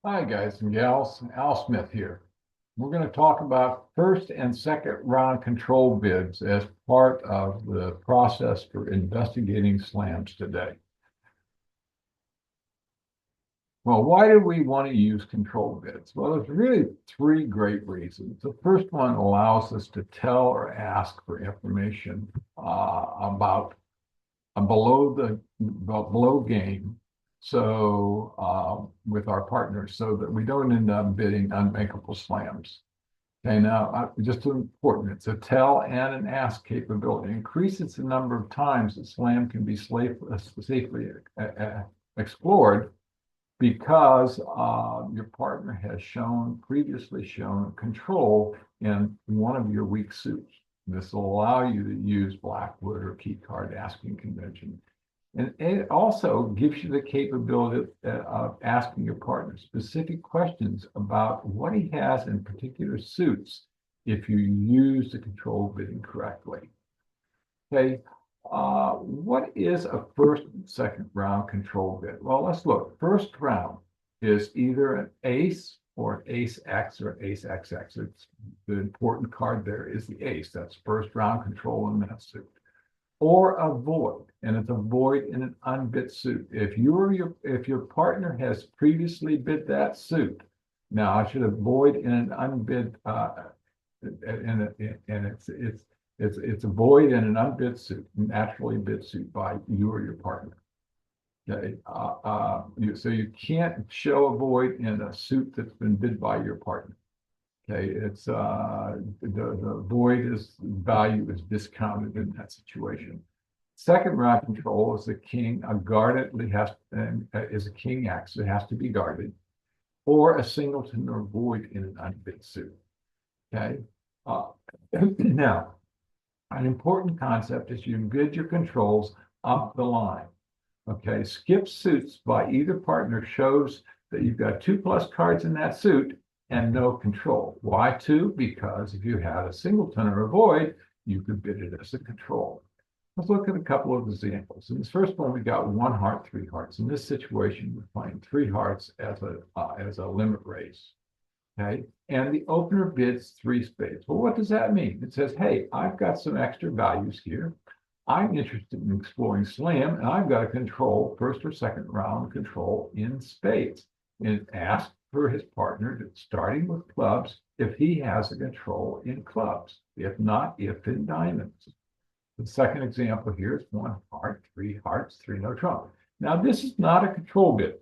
Hi, guys and gals. Al Smith here. We're going to talk about first and second round control bids as part of the process for investigating slams today. Well, why do we want to use control bids? Well, there's really three great reasons. The first one allows us to tell or ask for information about below game. So with our partners, so that we don't end up bidding unmakeable slams. Okay, now just important, it's a tell and an ask capability. It increases the number of times that slam can be safely explored because your partner has previously shown control in one of your weak suits. This will allow you to use Blackwood or key card asking convention. And it also gives you the capability of asking your partner specific questions about what he has in particular suits if you use the control bidding correctly. Okay, what is a first and second round control bid? Well, let's look. First round is either an ace or an ace X or ace XX. It's the important card there is the ace. That's first round control in that suit. Or a void, and it's a void in an unbid suit. If your partner has previously bid that suit, now I should have void in an unbid, and it's a void in an unbid suit, naturally bid suit by you or your partner. Okay, so you can't show a void in a suit that's been bid by your partner. Okay, it's the void value is discounted in that situation. Second round control is a king, a guardedly is a king X. It has to be guarded, or a singleton or void in an unbid suit. Okay, now an important concept is you bid your controls up the line. Okay, skip suits by either partner shows that you've got 2+ cards in that suit and no control. Why 2? Because if you had a singleton or a void, you could bid it as a control. Let's look at a couple of examples. In this first one, we got 1 heart, 3 hearts. In this situation, we're playing 3 hearts as a limit raise. Okay, and the opener bids 3 spades. Well, what does that mean? It says, hey, I've got some extra values here. I'm interested in exploring slam, and I've got a control, first or second round control in spades. And ask for his partner, starting with clubs, if he has a control in clubs. If not, if in diamonds. The second example here is 1 heart, 3 hearts, 3 no trump. Now, this is not a control bid.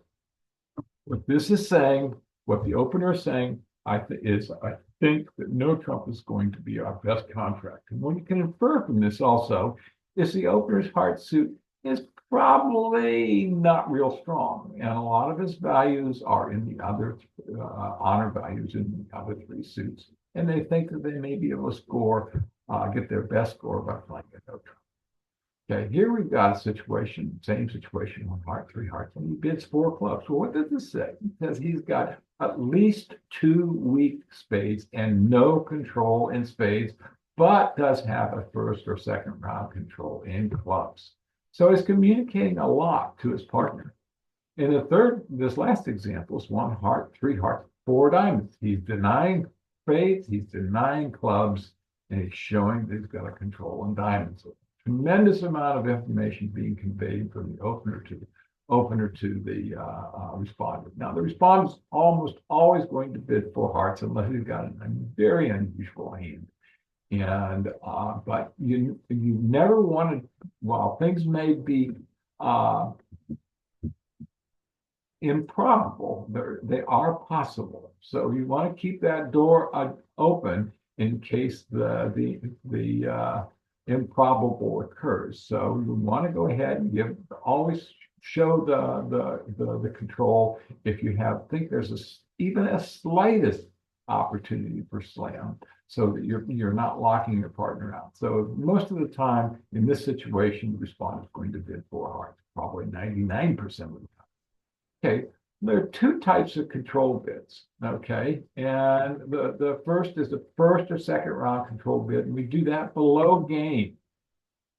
What this is saying, what the opener is saying, I think that no trump is going to be our best contract. And what you can infer from this also is the opener's heart suit is probably not real strong. And a lot of his values are in the other honor values in the other 3 suits. And they think that they may be able to score, get their best score by playing a no trump. Okay, here we've got a situation, same situation, 1 heart, 3 hearts, and he bids 4 clubs. So what does this say? It says he's got at least 2 weak spades and no control in spades, but does have a first or second round control in clubs. So he's communicating a lot to his partner. In this last example is 1 heart, 3 hearts, 4 diamonds. He's denying spades, he's denying clubs, and he's showing that he's got a control in diamonds. Tremendous amount of information being conveyed from the opener to the respondent. Now, the respondent's almost always going to bid 4 hearts unless he's got a very unusual hand. And but you never want to, while things may be improbable, they are possible. So you want to keep that door open in case the improbable occurs. So you want to go ahead and always show the control if you think there's even a slightest opportunity for slam, so that you're not locking your partner out. So most of the time in this situation, the respondent is going to bid 4 hearts, probably 99% of the time. Okay, there are 2 types of control bids. Okay, and the first is the first or second round control bid, and we do that below game.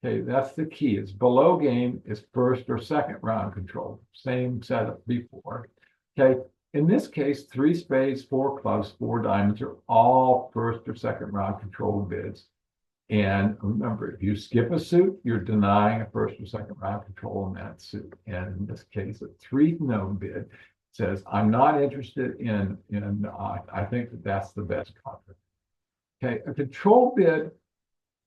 Okay, that's the key. It's below game is first or second round control. Same setup before. Okay, In this case, three spades, four clubs, four diamonds are all first or second round control bids. And remember, if you skip a suit, you're denying a first or second round control in that suit. And in this case, a three no bid says, I'm not interested in I think that's the best contract. Okay, a control bid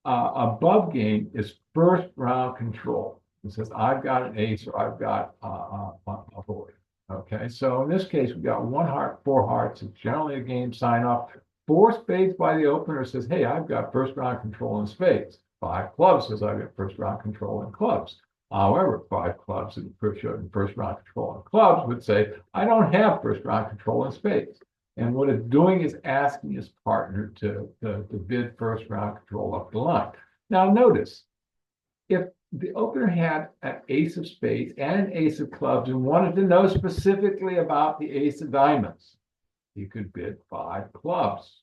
above game is first round control. It says, I've got an ace or I've got a board. Okay, so in this case, we've got one heart, four hearts. It's generally a game sign off. Four spades by the opener says, hey, I've got first round control in spades. Five clubs says I've got first round control in clubs. However, five clubs and first round control in clubs would say, I don't have first round control in spades. And what it's doing is asking his partner to bid first round control up the line. Now notice, if the opener had an ace of spades and an ace of clubs and wanted to know specifically about the ace of diamonds, he could bid five clubs.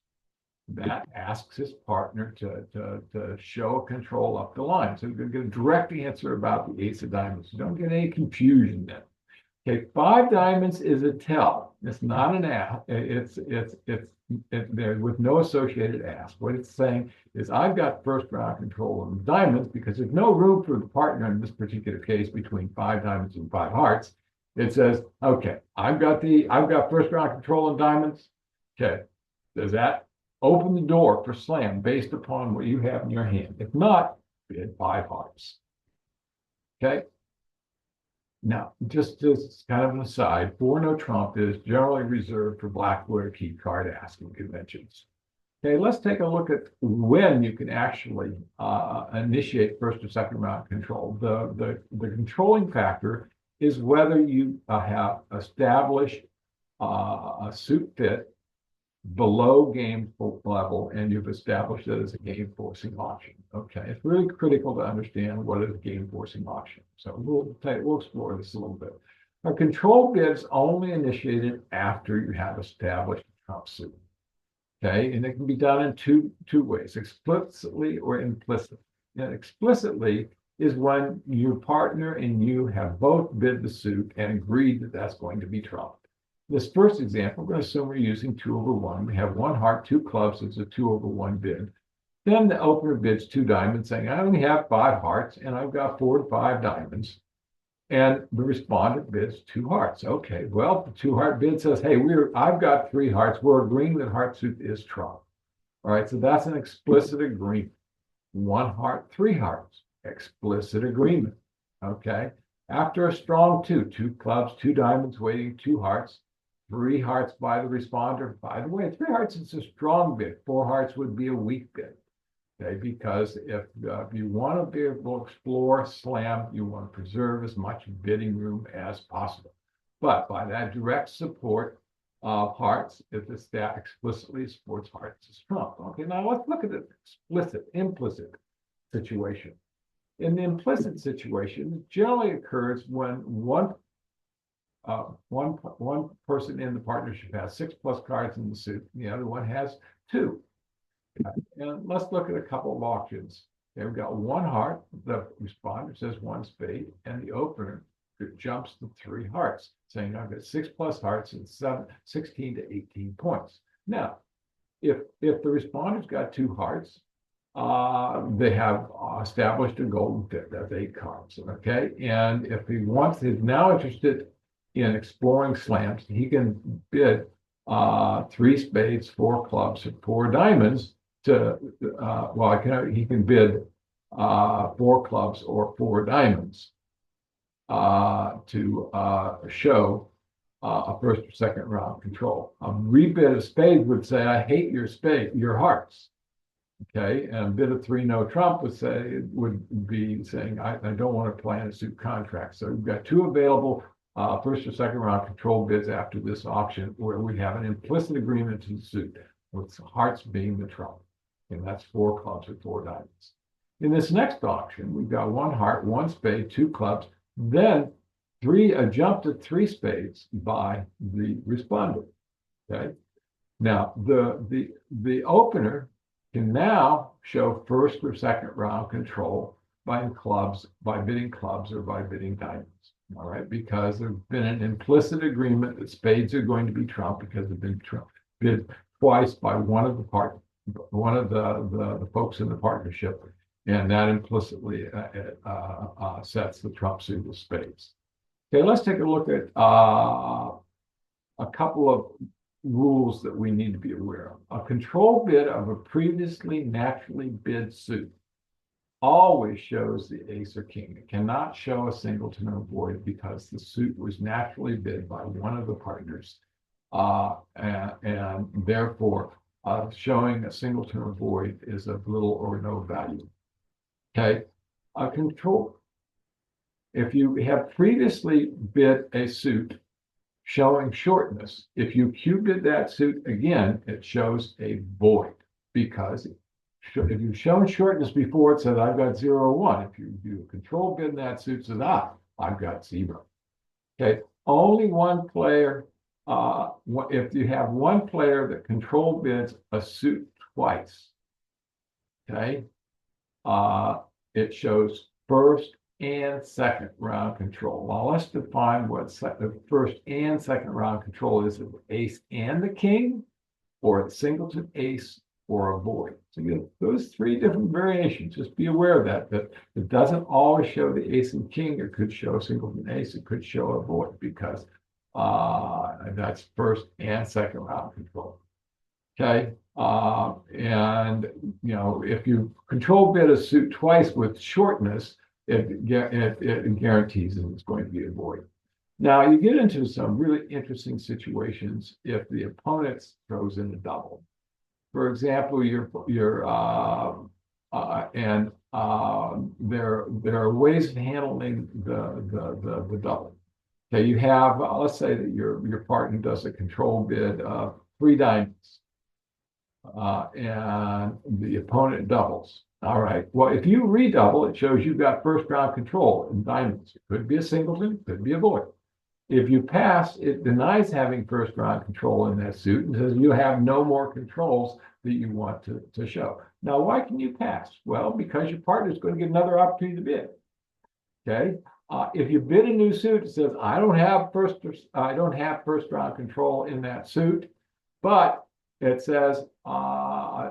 That asks his partner to show control up the line. So you're going to get a direct answer about the ace of diamonds. You don't get any confusion then. Okay, five diamonds is a tell. It's not an ask. It's there with no associated ask. What it's saying is I've got first round control of diamonds because there's no room for the partner in this particular case between five diamonds and five hearts. It says, okay, I've got first round control of diamonds. Okay, does that open the door for slam based upon what you have in your hand? If not, bid five hearts. Okay. Now, just as kind of an aside, four no trump is generally reserved for Blackwood key card asking conventions. Okay, let's take a look at when you can actually initiate first or second round control. The controlling factor is whether you have established a suit fit below game level and you've established it as a game forcing option. Okay, it's really critical to understand what is a game forcing option. So we'll explore this a little bit. A control bid is only initiated after you have established a trump suit. Okay, and it can be done in two ways, explicitly or implicitly. And explicitly is when your partner and you have both bid the suit and agreed that that's going to be trumped. This first example, we're going to assume we're using 2/1. We have one heart, two clubs. It's a 2/1 bid. Then the opener bids two diamonds, saying, I only have five hearts, and I've got 4 to 5 diamonds. And the respondent bids two hearts. Okay, well, the two heart bid says, hey, I've got 3 hearts. We're agreeing that heart suit is trump. All right, so that's an explicit agreement. One heart, 3 hearts, explicit agreement. Okay, after a strong two clubs, 2 diamonds, waiting 2 hearts. 3 hearts by the responder. By the way, 3 hearts is a strong bid. 4 hearts would be a weak bid. Okay, because if you want to be able to explore slam, you want to preserve as much bidding room as possible. But by that direct support of hearts, if the stat explicitly supports hearts as trump. Okay, now let's look at the implicit situation. In the implicit situation, it generally occurs when one person in the partnership has 6+ cards in the suit, and the other one has 2. And let's look at a couple of options. Okay, we've got one heart, the responder says 1 spade, and the opener jumps to 3 hearts, saying I've got 6+ hearts and 16 to 18 points. Now, if the responder's got 2 hearts, they have established a golden fit. That's 8 cards. Okay, and if he is now interested in exploring slams, he can bid 3 spades, 4 clubs, and 4 diamonds to he can bid 4 clubs or 4 diamonds to show a first or second round control. A rebid of spades would say, I hate your hearts. Okay, and bid of 3 no trump would be saying, I don't want to play in a suit contract. So we've got 2 available first or second round control bids after this auction where we have an implicit agreement to the suit with hearts being the trump. And that's 4 clubs or 4 diamonds. In this next auction, we've got 1 heart, 1 spade, 2 clubs, then a jump to 3 spades by the respondent. Okay. Now the opener can now show first or second round control by bidding clubs or by bidding diamonds. all right, because there's been an implicit agreement that spades are going to be trump because they've been bid twice by one of the folks in the partnership, and that implicitly sets the trump suit of spades. Okay, let's take a look at a couple of rules that we need to be aware of. A control bid of a previously naturally bid suit always shows the ace or king. It cannot show a singleton or void because the suit was naturally bid by one of the partners. And therefore, showing a singleton or void is of little or no value. Okay, a control. If you have previously bid a suit showing shortness, if you Q bid that suit again, it shows a void because if you've shown shortness before, it says I've got 0 or 1. If you do a control bid in that suit, it says I've got 0. Okay, only one player. If you have one player that control bids a suit twice, okay, it shows first and second round control. Now let's define what the first and second round control is: the ace and the king, or a singleton ace, or a void. So you have those 3 different variations. Just be aware of that it doesn't always show the ace and king. It could show a singleton ace. It could show a void because that's first and second round control. Okay, and if you control bid a suit twice with shortness, it guarantees that it's going to be a void. Now you get into some really interesting situations if the opponent throws in a double. For example, there are ways of handling the double. Okay, you have let's say that your partner does a control bid of 3 diamonds, and the opponent doubles. All right. Well, if you redouble, it shows you've got first round control in diamonds. It could be a singleton, could be a void. If you pass, it denies having first round control in that suit and says you have no more controls that you want to show. Now, why can you pass? Well, because your partner is going to get another opportunity to bid. Okay. If you bid a new suit, it says I don't have first round control in that suit, but it says I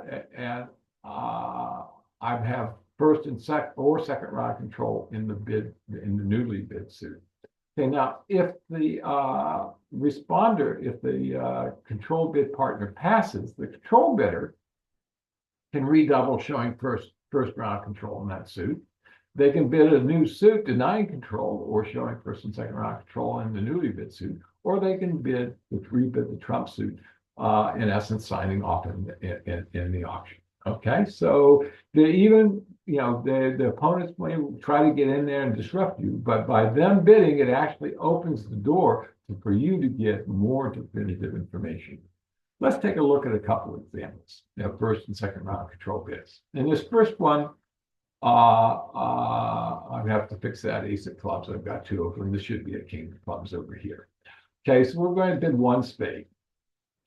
have first and second round control in the newly bid suit. Okay, now if the control bid partner passes, the control bidder can redouble showing first round control in that suit. They can bid a new suit denying control or showing first and second round control in the newly bid suit, or they can rebid the trump suit, in essence signing off in the auction. Okay, so the opponents may try to get in there and disrupt you, but by them bidding, it actually opens the door for you to get more definitive information. Let's take a look at a couple of examples. First and second round control bids. In this first one, I have to fix that ace of clubs. I've got 2 of them. This should be a king of clubs over here. Okay, so we're going to bid 1 spade.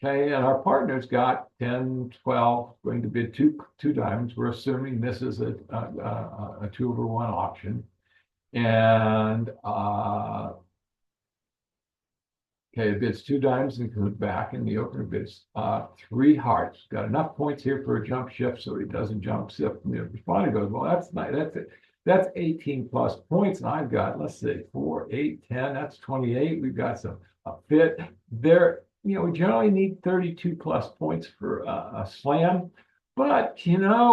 Okay, and our partner's got 10, 12, going to bid two diamonds. We're assuming this is a 2-over-1 auction. And okay, it bids 2 diamonds and comes back, and the opener bids 3 hearts. Got enough points here for a jump shift, so he doesn't jump shift. And the responder goes, well, that's nice. That's 18 plus points, and I've got, let's see, 4, 8, 10. That's 28. We've got a fit there. We generally need 32 plus points for a slam, but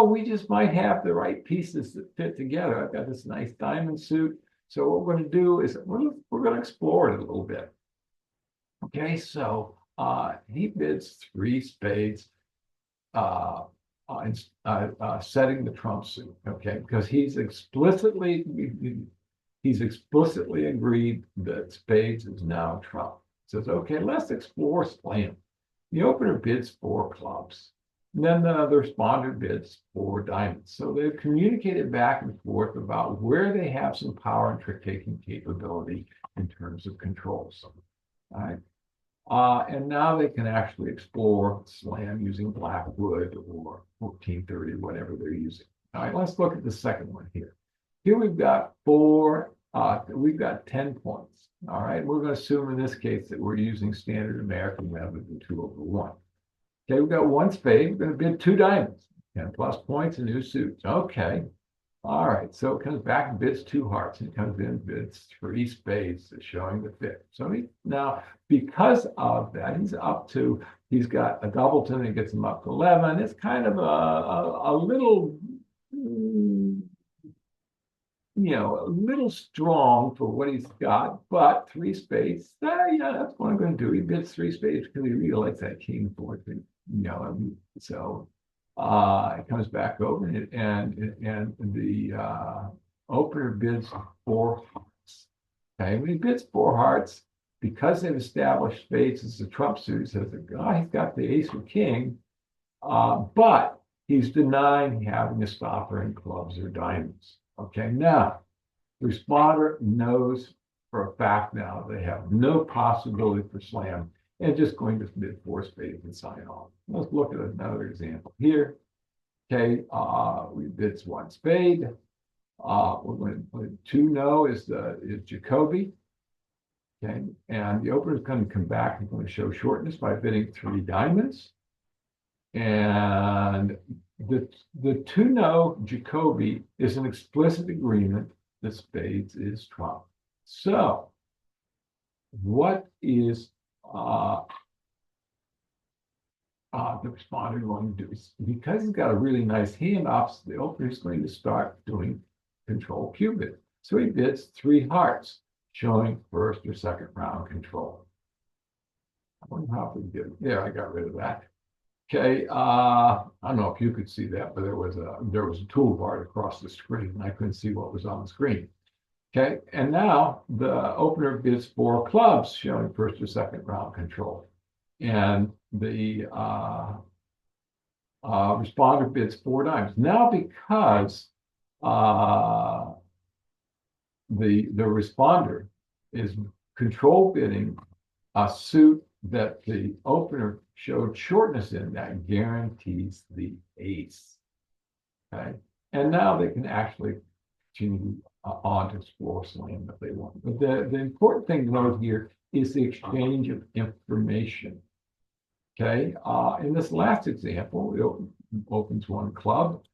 we just might have the right pieces that fit together. I've got this nice diamond suit, so what we're going to do is we're going to explore it a little bit. Okay, so he bids 3 spades, setting the trump suit. Okay, because he's explicitly agreed that spades is now trump. Says, okay, let's explore slam. The opener bids 4 clubs. And then the responder bids 4 diamonds. So they've communicated back and forth about where they have some power and trick-taking capability in terms of controls. All right. And now they can actually explore slam using Blackwood or 1430, whatever they're using. All right, let's look at the second one here. Here we've got 4 we've got 10 points. All right, we're going to assume in this case that we're using standard American method of 2/1. Okay, we've got one spade. We're going to bid 2 diamonds, 10 plus points and new suits. Okay, all right. So it comes back and bids 2 hearts, and it comes in and bids 3 spades, showing the fit. So now, because of that, he's got a doubleton that gets him up to 11. It's kind of a little a little strong for what he's got, but 3 spades, yeah, that's what I'm going to do. He bids 3 spades because he really likes that king board thing, so it comes back over and the opener bids 4 hearts. Okay, when he bids 4 hearts, because they've established spades as a trump suit, he says, he's got the ace or king, but he's denying having a stopper in clubs or diamonds. Okay, now the responder knows for a fact now they have no possibility for slam and just going to bid 4 spades and sign off. Let's look at another example here. Okay, we bids 1 spade. We're going to put 2 no is Jacoby. Okay, and the opener is going to come back and going to show shortness by bidding 3 diamonds. And the 2 no Jacoby is an explicit agreement that spades is trump. So what is the responder going to do? Because he's got a really nice hand opposite the opener, he's going to start doing control cubit. So he bids 3 hearts, showing first or second round control. I wonder how we did. There, I got rid of that. Okay, I don't know if you could see that, but there was a toolbar across the screen, and I couldn't see what was on the screen. Okay, and now the opener bids 4 clubs, showing first or second round control, and the responder bids 4 diamonds. Now, because the responder is control bidding a suit that the opener showed shortness in, that guarantees the ace. Okay, and now they can actually continue on to explore slam if they want. But the important thing to note here is the exchange of information. Okay, in this last example, it opens 1 club,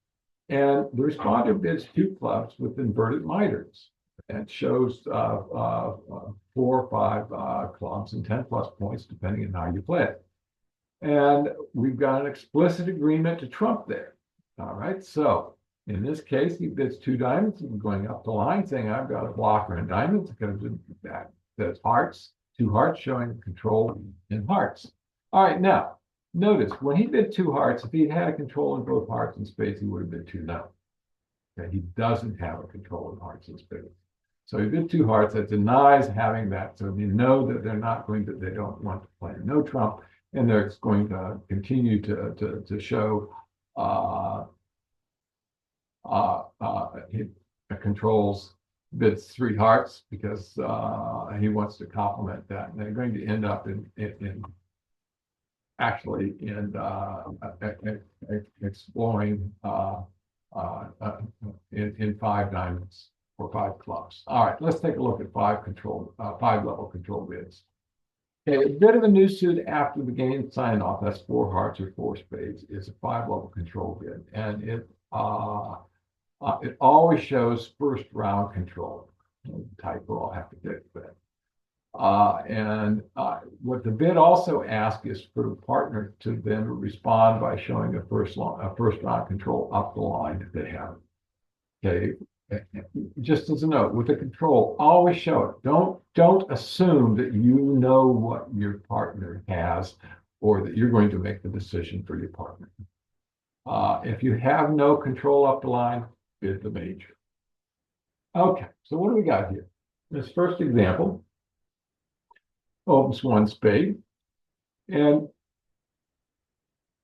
and the responder bids 2 clubs with inverted miters. That shows 4 or 5 clubs and 10 plus points, depending on how you play it. And we've got an explicit agreement to trump there. All right, so in this case, he bids 2 diamonds and going up the line, saying, I've got a blocker in diamonds. Because that says hearts, 2 hearts, showing control in hearts. All right, now, notice when he bid 2 hearts, if he had a control in both hearts and spades, he would have bid 2 no. Okay, he doesn't have a control in hearts and spades. So he bid 2 hearts. That denies having that. So you know that they don't want to play no trump, and they're going to continue to show he controls bids 3 hearts because he wants to complement that. And they're going to end up in exploring in 5 diamonds or 5 clubs. All right, let's take a look at 5 level control bids. Okay, a bit of a new suit after the game sign off. That's 4 hearts or 4 spades. Is a 5 level control bid, and it always shows first round control. Typo, I'll have to fix that. And what the bid also asks is for the partner to then respond by showing a first round control up the line if they have it. Okay. Just as a note, with the control, always show it. Don't assume that you know what your partner has or that you're going to make the decision for your partner. If you have no control up the line, bid the major. Okay, so what do we got here? This first example opens 1 spade, and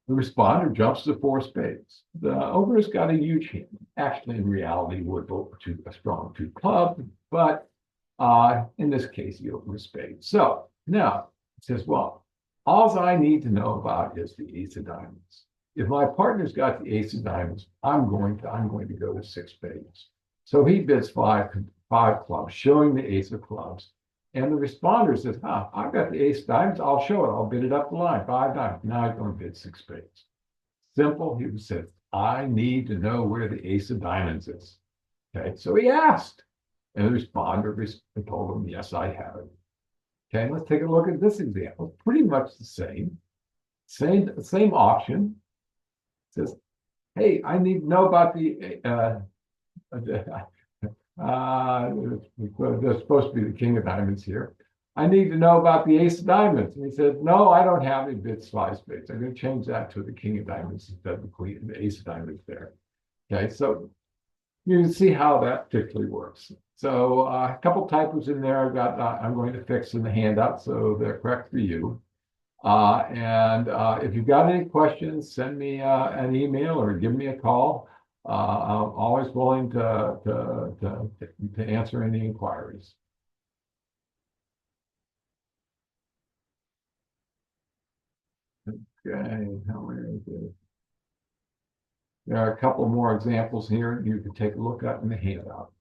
the responder jumps to 4 spades. The opener's got a huge hand. Actually, in reality, would vote to a strong 2 club, but in this case, he opened a spade. So now it says, well, all I need to know about is the ace of diamonds. If my partner's got the ace of diamonds, I'm going to go to 6 spades. So he bids 5 five clubs, showing the ace of clubs. And the responder says, I've got the ace of diamonds. I'll show it. I'll bid it up the line, five diamonds. Now he's going to bid six spades. Simple. He said, I need to know where the ace of diamonds is. Okay, so he asked. And the responder told him, yes, I have it. Okay, let's take a look at this example. Pretty much the same auction. It says, hey, I need to know about the there's supposed to be the king of diamonds here. I need to know about the ace of diamonds. And he said, no, I don't have any bids, five spades. I'm going to change that to the king of diamonds instead of the ace of diamonds there. Okay, so you can see how that particularly works. So a couple typos in there I'm going to fix in the handout so they're correct for you. And if you've got any questions, send me an email or give me a call. I'm always willing to answer any inquiries. Okay, how many? There are a couple more examples here you can take a look at in the handout.